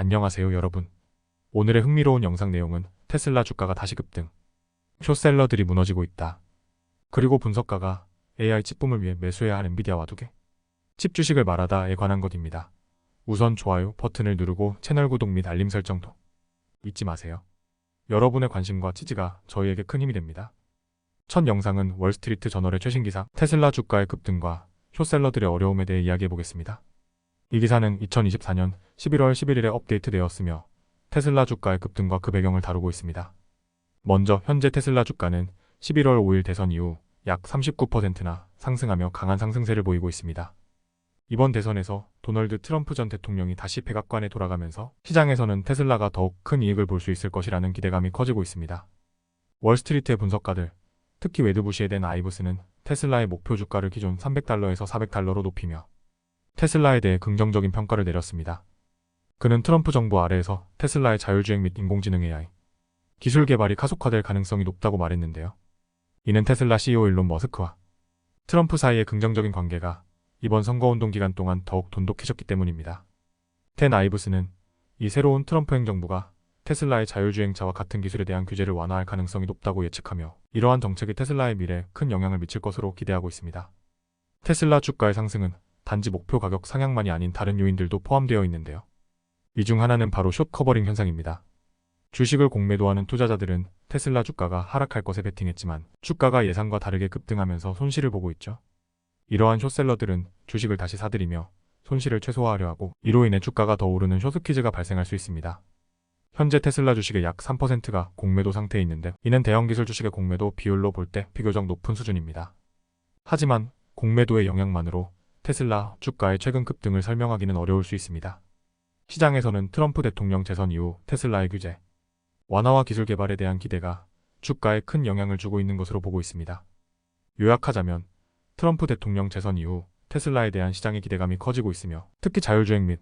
안녕하세요 여러분. 오늘의 흥미로운 영상 내용은 테슬라 주가가 다시 급등, 숏셀러들이 무너지고 있다. 그리고 분석가가 AI 칩붐을 위해 매수해야 할 엔비디아와 두개 칩 주식을 말하다에 관한 것입니다. 우선 좋아요 버튼을 누르고 채널 구독 및 알림 설정도 잊지 마세요. 여러분의 관심과 지지가 저희에게 큰 힘이 됩니다. 첫 영상은 월스트리트 저널의 최신 기사 테슬라 주가의 급등과 숏셀러들의 어려움에 대해 이야기해보겠습니다. 이 기사는 2024년 11월 11일에 업데이트되었으며 테슬라 주가의 급등과 그 배경을 다루고 있습니다. 먼저 현재 테슬라 주가는 11월 5일 대선 이후 약 39%나 상승하며 강한 상승세를 보이고 있습니다. 이번 대선에서 도널드 트럼프 전 대통령이 다시 백악관에 돌아가면서 시장에서는 테슬라가 더욱 큰 이익을 볼 수 있을 것이라는 기대감이 커지고 있습니다. 월스트리트의 분석가들, 특히 웨드부시에 댄 아이브스는 테슬라의 목표 주가를 기존 300달러에서 400달러로 높이며 테슬라에 대해 긍정적인 평가를 내렸습니다. 그는 트럼프 정부 아래에서 테슬라의 자율주행 및 인공지능 AI 기술 개발이 가속화될 가능성이 높다고 말했는데요. 이는 테슬라 CEO 일론 머스크와 트럼프 사이의 긍정적인 관계가 이번 선거운동 기간 동안 더욱 돈독해졌기 때문입니다. 댄 아이브스는 이 새로운 트럼프 행정부가 테슬라의 자율주행차와 같은 기술에 대한 규제를 완화할 가능성이 높다고 예측하며 이러한 정책이 테슬라의 미래에 큰 영향을 미칠 것으로 기대하고 있습니다. 테슬라 주가의 상승은 단지 목표 가격 상향만이 아닌 다른 요인들도 포함되어 있는데요. 이 중 하나는 바로 숏 커버링 현상입니다. 주식을 공매도하는 투자자들은 테슬라 주가가 하락할 것에 베팅했지만 주가가 예상과 다르게 급등하면서 손실을 보고 있죠. 이러한 숏셀러들은 주식을 다시 사들이며 손실을 최소화하려 하고 이로 인해 주가가 더 오르는 숏스퀴즈가 발생할 수 있습니다. 현재 테슬라 주식의 약 3%가 공매도 상태에 있는데 이는 대형 기술 주식의 공매도 비율로 볼 때 비교적 높은 수준입니다. 하지만 공매도의 영향만으로 테슬라 주가의 최근 급등을 설명하기는 어려울 수 있습니다. 시장에서는 트럼프 대통령 재선 이후 테슬라의 규제, 완화와 기술 개발에 대한 기대가 주가에 큰 영향을 주고 있는 것으로 보고 있습니다. 요약하자면 트럼프 대통령 재선 이후 테슬라에 대한 시장의 기대감이 커지고 있으며 특히 자율주행 및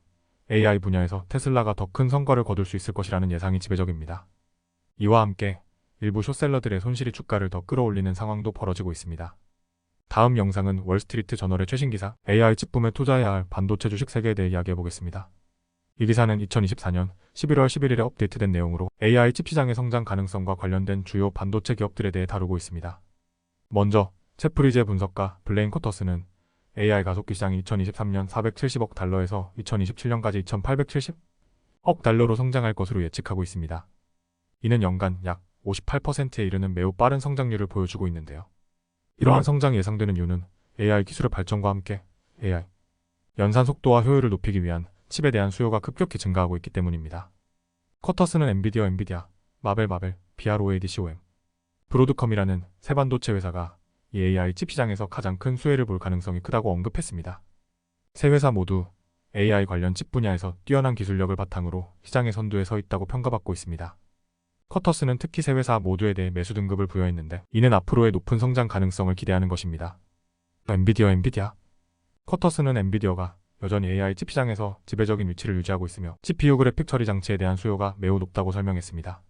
AI 분야에서 테슬라가 더 큰 성과를 거둘 수 있을 것이라는 예상이 지배적입니다. 이와 함께 일부 숏셀러들의 손실이 주가를 더 끌어올리는 상황도 벌어지고 있습니다. 다음 영상은 월스트리트 저널의 최신 기사 AI 칩붐에 투자해야 할 반도체 주식 세계에 대해 이야기해보겠습니다. 이 기사는 2024년 11월 11일에 업데이트된 내용으로 AI 칩 시장의 성장 가능성과 관련된 주요 반도체 기업들에 대해 다루고 있습니다. 먼저 채프리제 분석가 블레인 코터스는 AI 가속기 시장이 2023년 470억 달러에서 2027년까지 2870억 달러로 성장할 것으로 예측하고 있습니다. 이는 연간 약 58%에 이르는 매우 빠른 성장률을 보여주고 있는데요. 이러한 성장이 예상되는 이유는 AI 기술의 발전과 함께 AI 연산 속도와 효율을 높이기 위한 칩에 대한 수요가 급격히 증가하고 있기 때문입니다. 커터스는 엔비디아, 마벨, BROADCOM, 브로드컴이라는 세 반도체 회사가 이 AI 칩 시장에서 가장 큰 수혜를 볼 가능성이 크다고 언급했습니다. 세 회사 모두 AI 관련 칩 분야에서 뛰어난 기술력을 바탕으로 시장의 선두에 서 있다고 평가받고 있습니다. 커터스는 특히 세 회사 모두에 대해 매수 등급을 부여했는데 이는 앞으로의 높은 성장 가능성을 기대하는 것입니다. 엔비디아 커터스는 엔비디아가 여전히 AI 칩 시장에서 지배적인 위치를 유지하고 있으며 CPU 그래픽 처리 장치에 대한 수요가 매우 높다고 설명했습니다.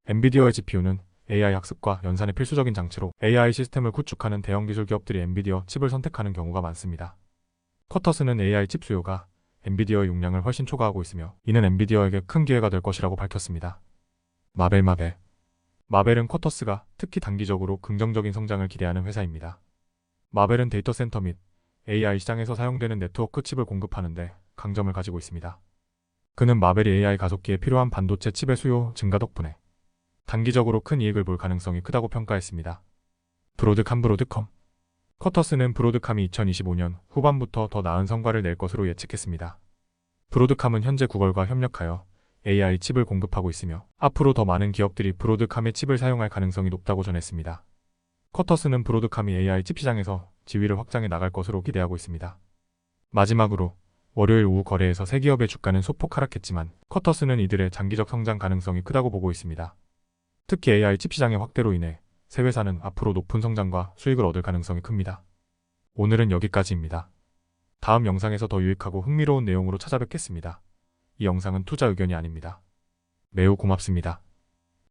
엔비디아의 GPU는 AI 학습과 연산의 필수적인 장치로 AI 시스템을 구축하는 대형 기술 기업들이 엔비디아 칩을 선택하는 경우가 많습니다. 커터스는 AI 칩 수요가 엔비디아의 용량을 훨씬 초과하고 있으며 이는 엔비디아에게 큰 기회가 될 것이라고 밝혔습니다. 마벨은 커터스가 특히 단기적으로 긍정적인 성장을 기대하는 회사입니다. 마벨은 데이터 센터 및 AI 시장에서 사용되는 네트워크 칩을 공급하는데 강점을 가지고 있습니다. 그는 마벨이 AI 가속기에 필요한 반도체 칩의 수요 증가 덕분에 단기적으로 큰 이익을 볼 가능성이 크다고 평가했습니다. 브로드컴 커터스는 브로드컴이 2025년 후반부터 더 나은 성과를 낼 것으로 예측했습니다. 브로드컴은 현재 구글과 협력하여 AI 칩을 공급하고 있으며 앞으로 더 많은 기업들이 브로드컴의 칩을 사용할 가능성이 높다고 전했습니다. 커터스는 브로드컴이 AI 칩 시장에서 지위를 확장해 나갈 것으로 기대하고 있습니다. 마지막으로 월요일 오후 거래에서 세 기업의 주가는 소폭 하락했지만 커터스는 이들의 장기적 성장 가능성이 크다고 보고 있습니다. 특히 AI 칩 시장의 확대로 인해 세 회사는 앞으로 높은 성장과 수익을 얻을 가능성이 큽니다. 오늘은 여기까지입니다. 다음 영상에서 더 유익하고 흥미로운 내용으로 찾아뵙겠습니다. 이 영상은 투자 의견이 아닙니다. 매우 고맙습니다.